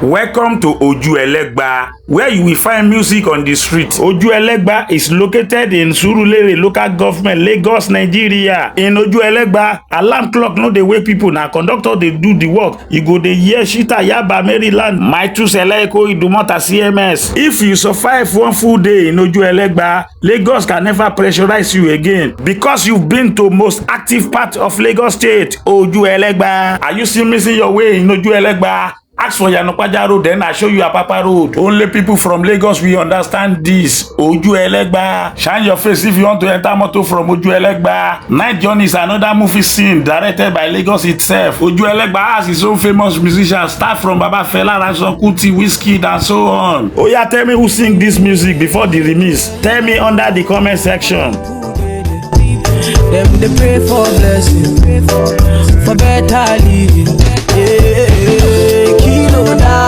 Welcome to Oju Elegba, where you will find music on the street. Oju Elegba is located in Surulere local government, Lagos, Nigeria. In Oju Elegba, alarm clock no dey wake people, na conductor dey do the work. You go dey hear Shita Yaba, Maryland, Maitu Seleko, Idumota, CMS. If you survive one full day in Oju Elegba, Lagos can never pressurize you again because you've been to most active part of Lagos State, Oju Elegba. Are you still missing your way in Oju Elegba? Ask for Yanopaja Road, then I show you Apapa Road. Only people from Lagos will understand this. Oju Elegba. Shine your face if you want to enter motor from Oju Elegba. Night Journey is another movie scene directed by Lagos itself. Oju Elegba has his own famous musicians, start from Baba Fela, Ransome Kuti, Wizkid, and so on. Oh yeah, tell me who sing this music before the remix. Tell me under the comment section. Them they pray for blessing, for better living. Yeah, kilo down.